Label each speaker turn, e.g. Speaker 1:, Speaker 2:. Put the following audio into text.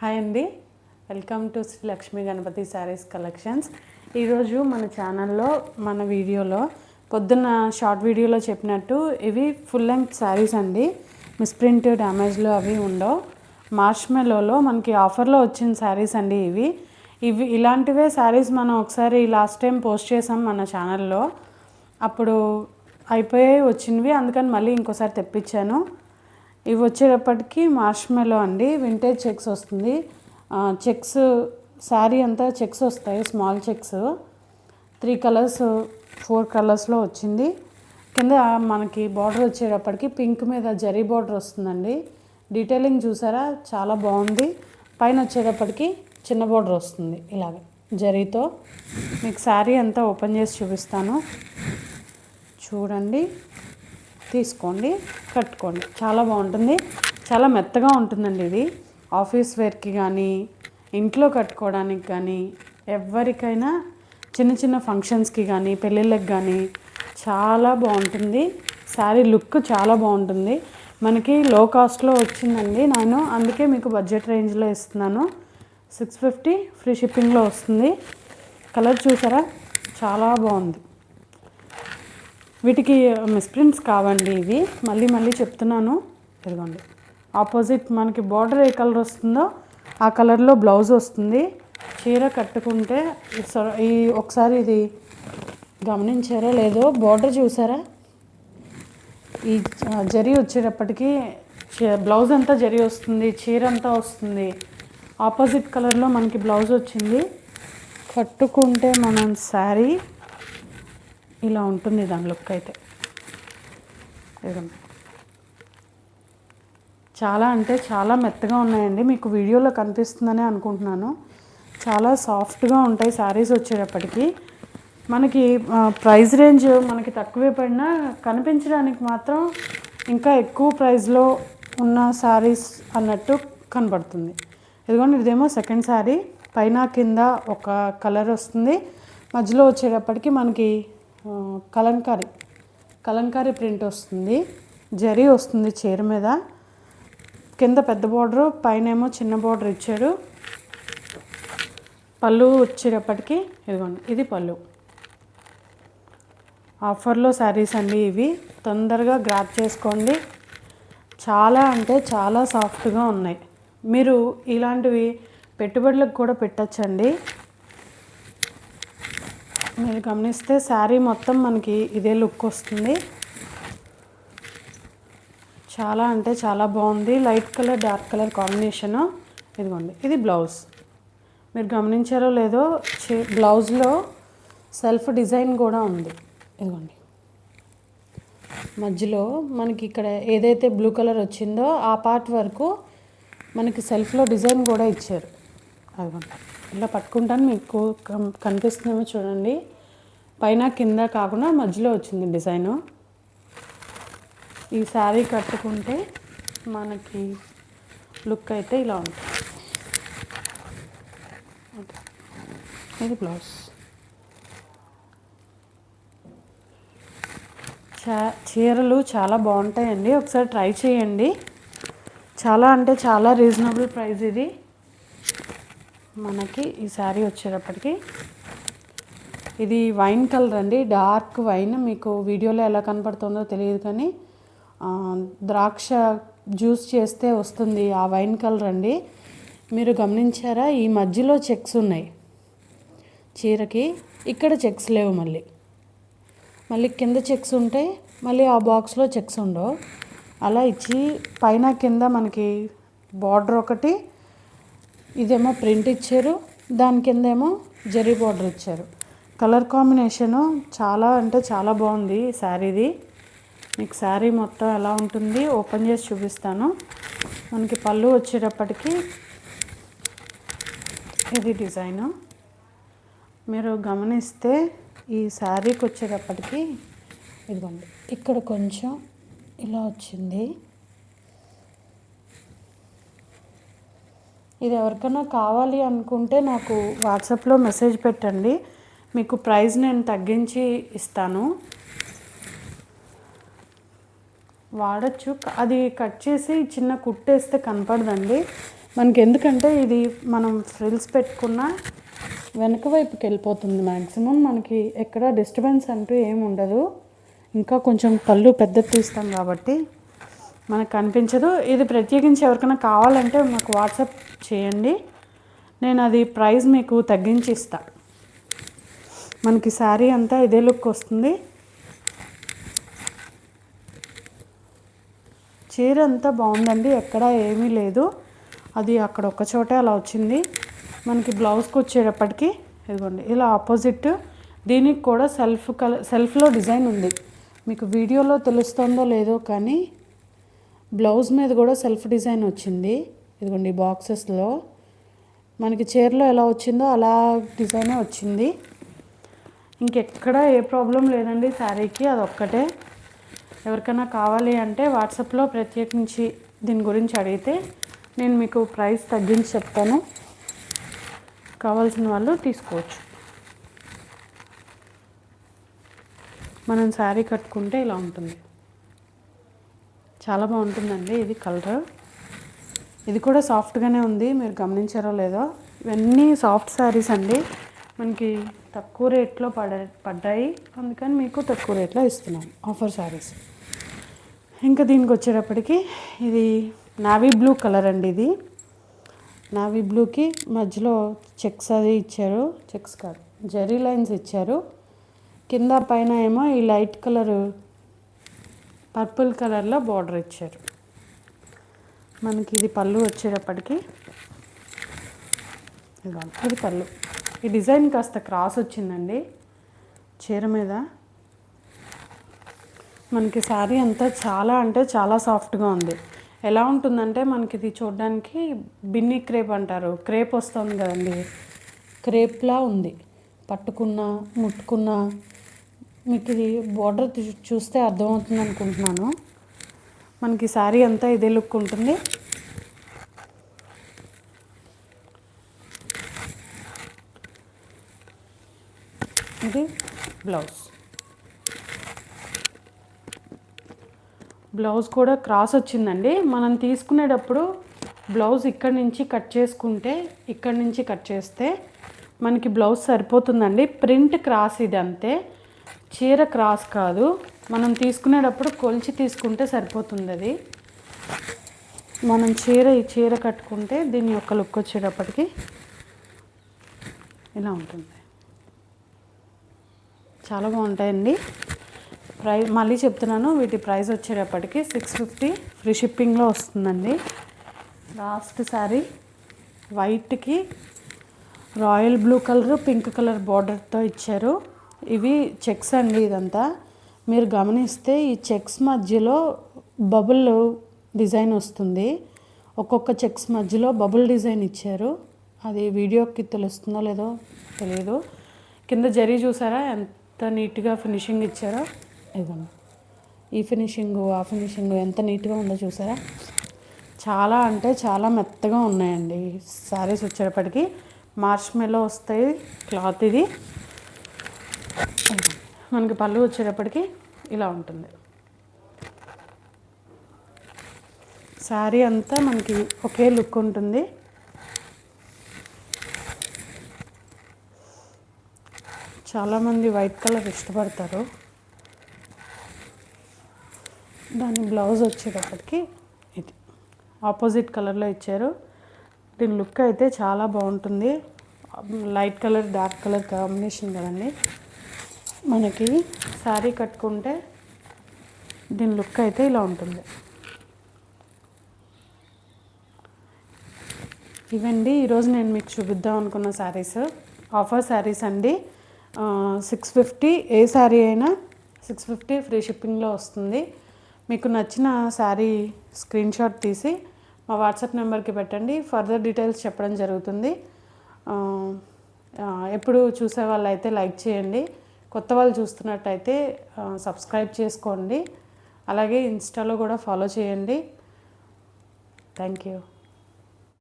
Speaker 1: Hi అండి, welcome to Sri Lakshmi Ganapathi sarees collections. ఈరోజు మన ఛానల్లో మన వీడియోలో పొద్దున్న షార్ట్ వీడియోలో చెప్పినట్టు ఇవి ఫుల్ లెంగ్త్ శారీస్ అండి. మిస్ప్రింట్ డ్యామేజ్లు అవి ఉండవు. మార్ష్మెలోలో మనకి ఆఫర్లో వచ్చిన శారీస్ అండి ఇవి ఇలాంటివే శారీస్ మనం ఒకసారి లాస్ట్ టైం పోస్ట్ చేసాం మన ఛానల్లో. అప్పుడు అయిపోయాయి వచ్చినవి, అందుకని మళ్ళీ ఇంకోసారి తెప్పించాను. ఇవి వచ్చేటప్పటికి మార్ష్మెలో అండి, వింటేజ్ చెక్స్ వస్తుంది. చెక్స్ శారీ అంతా చెక్స్ వస్తాయి, స్మాల్ చెక్స్ 3 కలర్స్ 4 కలర్స్లో వచ్చింది. కింద మనకి బార్డర్ వచ్చేటప్పటికి పింక్ మీద జరీ బార్డర్ వస్తుందండి. డీటెయిలింగ్ చూసారా, చాలా బాగుంది. పైన వచ్చేటప్పటికి చిన్న బార్డర్ వస్తుంది ఇలాగ జరీతో. మీకు శారీ అంతా ఓపెన్ చేసి చూపిస్తాను, చూడండి, తీసుకోండి, కట్టుకోండి. చాలా బాగుంటుంది, చాలా మెత్తగా ఉంటుందండి. ఇది ఆఫీస్ వేర్కి కానీ ఇంట్లో కట్టుకోవడానికి కానీ ఎవరికైనా చిన్న చిన్న ఫంక్షన్స్కి కానీ పెళ్ళిళ్ళకి కానీ చాలా బాగుంటుంది. శారీ లుక్ చాలా బాగుంటుంది. మనకి లో కాస్ట్లో వచ్చిందండి, నేను అందుకే మీకు బడ్జెట్ రేంజ్లో ఇస్తున్నాను. 650 ఫ్రీ షిప్పింగ్లో వస్తుంది. కలర్ చూసారా, చాలా బాగుంది. వీటికి మిస్ప్రింట్స్ కావండి ఇవి, మళ్ళీ చెప్తున్నాను. ఇదిగోండి, ఆపోజిట్ మనకి బార్డర్ ఏ కలర్ వస్తుందో ఆ కలర్లో బ్లౌజ్ వస్తుంది. చీర కట్టుకుంటే ఈ ఒకసారి ఇది గమనించారో లేదో, బార్డర్ చూసారా, ఈ జరీ వచ్చేటప్పటికి బ్లౌజ్ అంతా జరీ వస్తుంది, చీర అంతా వస్తుంది. ఆపోజిట్ కలర్లో మనకి బ్లౌజ్ వచ్చింది. కట్టుకుంటే మనం శారీ ఇలా ఉంటుంది, దాని లుక్ అయితే. చాలా అంటే చాలా మెత్తగా ఉన్నాయండి. మీకు వీడియోలో కనిపిస్తుందని అనుకుంటున్నాను. చాలా సాఫ్ట్గా ఉంటాయి శారీస్ వచ్చేటప్పటికి. మనకి ప్రైస్ రేంజ్ మనకి తక్కువే పడినా కనిపించడానికి మాత్రం ఇంకా ఎక్కువ ప్రైస్లో ఉన్న శారీస్ అన్నట్టు కనబడుతుంది. ఇదిగోండి, ఇదేమో సెకండ్ శారీ. పైన కింద ఒక కలర్ వస్తుంది, మధ్యలో వచ్చేటప్పటికి మనకి కలంకారీ ప్రింట్ వస్తుంది, జరీ వస్తుంది చీర మీద. కింద పెద్ద బార్డరు, పైన ఏమో చిన్న బార్డర్ ఇచ్చాడు. పళ్ళు వచ్చేటప్పటికి ఇదిగోండి, ఇది పళ్ళు. ఆఫర్లో శారీస్ అండి ఇవి, తొందరగా గ్రాప్ చేసుకోండి. చాలా అంటే చాలా సాఫ్ట్గా ఉన్నాయి. మీరు ఇలాంటివి పెట్టుబడులకు కూడా పెట్టచ్చండి. మీరు గమనిస్తే శారీ మొత్తం మనకి ఇదే లుక్ వస్తుంది. చాలా అంటే చాలా బాగుంది. Light colour dark colour combination. ఇదిగోండి, ఇది బ్లౌజ్. మీరు గమనించారో లేదో, బ్లౌజ్లో సెల్ఫ్ డిజైన్ కూడా ఉంది. ఇదిగోండి, మధ్యలో మనకి ఇక్కడ ఏదైతే బ్లూ కలర్ వచ్చిందో ఆ పార్ట్ వరకు మనకి సెల్ఫ్లో డిజైన్ కూడా ఇచ్చారు. అదిగోండి, ఇలా పట్టుకుంటాను, మీకు కనిపిస్తుందేమో చూడండి. పైన కింద కాకుండా మధ్యలో వచ్చింది డిజైను. ఈ శారీ కట్టుకుంటే మనకి లుక్ అయితే ఇలా ఉంటుంది. ఇది బ్లౌజ్. చీరలు చాలా బాగుంటాయండి, ఒకసారి ట్రై చేయండి. చాలా అంటే చాలా రీజనబుల్ ప్రైస్ ఇది. మనకి ఈ శారీ వచ్చేటప్పటికి ఇది వైన్ కలర్ అండి, డార్క్ వైన్. మీకు వీడియోలో ఎలా కనపడుతుందో తెలియదు కానీ ద్రాక్ష జ్యూస్ చేస్తే వస్తుంది ఆ వైన్ కలర్ అండి. మీరు గమనించారా, ఈ మధ్యలో చెక్స్ ఉన్నాయి చీరకి, ఇక్కడ చెక్స్ లేవు. మళ్ళీ కింద చెక్స్ ఉంటాయి, మళ్ళీ ఆ బాక్స్లో చెక్స్ ఉండవు. అలా ఇచ్చి పైన కింద మనకి బార్డర్ ఒకటి, ఇదేమో ప్రింట్ ఇచ్చారు, దాని కింద ఏమో జరీ బార్డర్ ఇచ్చారు. కలర్ కాంబినేషను చాలా అంటే చాలా బాగుంది శారీది. మీకు శారీ మొత్తం ఎలా ఉంటుంది ఓపెన్ చేసి చూపిస్తాను. మనకి పళ్ళు వచ్చేటప్పటికి ఇది డిజైను. మీరు గమనిస్తే ఈ శారీకి వచ్చేటప్పటికి ఇదిగోండి, ఇక్కడ కొంచెం ఇలా వచ్చింది. ఇది ఎవరికైనా కావాలి అనుకుంటే నాకు వాట్సాప్లో మెసేజ్ పెట్టండి, మీకు ప్రైస్ నేను తగ్గించి ఇస్తాను. వాడచ్చు, అది కట్ చేసి చిన్న కుట్టేస్తే కనపడదండి. మనకి ఎందుకంటే ఇది మనం ఫ్రిల్స్ పెట్టుకున్న వెనక వైపుకి వెళ్ళిపోతుంది. మ్యాక్సిమం మనకి ఎక్కడ డిస్టర్బెన్స్ అంటూ ఏమి ఉండదు. ఇంకా కొంచెం పళ్ళు పెద్దది తీస్తాం కాబట్టి మనకు కనిపించదు. ఇది ప్రత్యేకించి ఎవరికైనా కావాలంటే మాకు వాట్సాప్ చేయండి, నేను అది ప్రైస్ మీకు తగ్గించి ఇస్తా. మనకి శారీ అంతా ఇదే లుక్ వస్తుంది. చీర అంతా బాగుందండి, ఎక్కడ ఏమీ లేదు. అది అక్కడ ఒక చోటే అలా వచ్చింది. మనకి బ్లౌజ్కి వచ్చేటప్పటికి ఇదిగోండి ఇలా ఆపోజిట్, దీనికి కూడా సెల్ఫ్లో డిజైన్ ఉంది. మీకు వీడియోలో తెలుస్తుందో లేదో కానీ బ్లౌజ్ మీద కూడా సెల్ఫ్ డిజైన్ వచ్చింది. ఇదిగోండి బాక్సెస్లో మనకి చీరలో ఎలా వచ్చిందో అలా డిజైనే వచ్చింది. ఇంకెక్కడ ఏ ప్రాబ్లం లేదండి శారీకి, అదొక్కటే. ఎవరికైనా కావాలి అంటే వాట్సాప్లో ప్రత్యేకించి దీని గురించి అడిగితే నేను మీకు ప్రైస్ తగ్గించి చెప్తాను. కావాల్సిన వాళ్ళు తీసుకోవచ్చు. మనం శారీ కట్టుకుంటే ఇలా ఉంటుంది, చాలా బాగుంటుందండి. ఇది కలర్, ఇది కూడా సాఫ్ట్గానే ఉంది, మీరు గమనించారో లేదో. ఇవన్నీ సాఫ్ట్ శారీస్ అండి, మనకి తక్కువ రేట్లో పడ్డాయి, అందుకని మీకు తక్కువ రేట్లో ఇస్తున్నాం ఆఫర్ శారీస్. ఇంకా దీనికి వచ్చేటప్పటికి ఇది నావీ బ్లూ కలర్ అండి. ఇది నావీ బ్లూకి మధ్యలో చెక్స్ అది ఇచ్చారు, చెక్స్ కాదు జెరీ లైన్స్ ఇచ్చారు. కింద పైన ఏమో ఈ లైట్ కలరు పర్పుల్ కలర్లో బార్డర్ ఇచ్చారు. మనకి ఇది పళ్ళు వచ్చేటప్పటికి ఇది పళ్ళు. ఈ డిజైన్ కాస్త క్రాస్ వచ్చిందండి చీర మీద. మనకి శారీ అంతా చాలా అంటే చాలా సాఫ్ట్గా ఉంది. ఎలా ఉంటుందంటే మనకి ఇది చూడడానికి బిన్నీ క్రేప్ అంటారు, క్రేప్ వస్తుంది కదండి, క్రేప్లా ఉంది. పట్టుకున్నా ముట్టుకున్నా మీకు ఇది బార్డర్ చూస్తే అర్థమవుతుంది అనుకుంటున్నాను. మనకి శారీ అంతా ఇదే లుక్ ఉంటుంది. ఇది బ్లౌజ్. బ్లౌజ్ కూడా క్రాస్ వచ్చిందండి. మనం తీసుకునేటప్పుడు బ్లౌజ్ ఇక్కడి నుంచి కట్ చేసుకుంటే, ఇక్కడి నుంచి కట్ చేస్తే మనకి బ్లౌజ్ సరిపోతుందండి. ప్రింట్ క్రాస్ ఇది అంతే, చీర క్రాస్ కాదు. మనం తీసుకునేటప్పుడు కొలిచి తీసుకుంటే సరిపోతుంది. అది మనం ఈ చీర కట్టుకుంటే దీని యొక్క లుక్ వచ్చేటప్పటికి ఇలా ఉంటుంది. చాలా బాగుంటాయండి. మళ్ళీ చెప్తున్నాను, వీటి ప్రైస్ వచ్చేటప్పటికి 650 ఫ్రీ షిప్పింగ్లో వస్తుందండి. లాస్ట్ శారీ వైట్కి royal blue colour pink colour బార్డర్తో ఇచ్చారు. ఇవి చెక్స్ అండి. ఇదంతా మీరు గమనిస్తే ఈ చెక్స్ మధ్యలో బబుల్ డిజైన్ వస్తుంది. ఒక్కొక్క చెక్స్ మధ్యలో బబుల్ డిజైన్ ఇచ్చారు. అది వీడియోకి తెలుస్తుందో లేదో తెలియదు. కింద జరీ చూసారా ఎంత నీట్గా ఫినిషింగ్ ఇచ్చారో. ఇదిగోండి ఈ ఫినిషింగు ఆ ఫినిషింగు ఎంత నీట్గా ఉందో చూసారా. చాలా అంటే చాలా మెత్తగా ఉన్నాయండి శారీస్. వచ్చేటప్పటికి మార్ష్మెల్లో వస్తాయి క్లాత్. ఇది మనకి పళ్ళు వచ్చేటప్పటికి ఇలా ఉంటుంది. శారీ అంతా మనకి ఒకే లుక్ ఉంటుంది. చాలామంది వైట్ కలర్ ఇష్టపడతారు. దాని బ్లౌజ్ వచ్చేటప్పటికి ఇది ఆపోజిట్ కలర్లో ఇచ్చారు. దీని లుక్ అయితే చాలా బాగుంటుంది. Light colour dark colour combination కదండి. మనకి శారీ కట్టుకుంటే దీని లుక్ అయితే ఇలా ఉంటుంది. ఇవండి ఈరోజు నేను మీకు చూపిద్దాం అనుకున్న శారీస్, ఆఫర్ శారీస్ అండి. 650 ఏ శారీ అయినా 650 ఫ్రీ షిప్పింగ్లో వస్తుంది. మీకు నచ్చిన శారీ స్క్రీన్ షాట్ తీసి మా వాట్సాప్ నెంబర్కి పెట్టండి, ఫర్దర్ డీటెయిల్స్ చెప్పడం జరుగుతుంది. ఎప్పుడు చూసే వాళ్ళు అయితే లైక్ చేయండి, కొత్త వాళ్ళు చూస్తున్నట్టయితే సబ్స్క్రైబ్ చేసుకోండి, అలాగే ఇన్స్టాలో కూడా ఫాలో చేయండి. Thank you.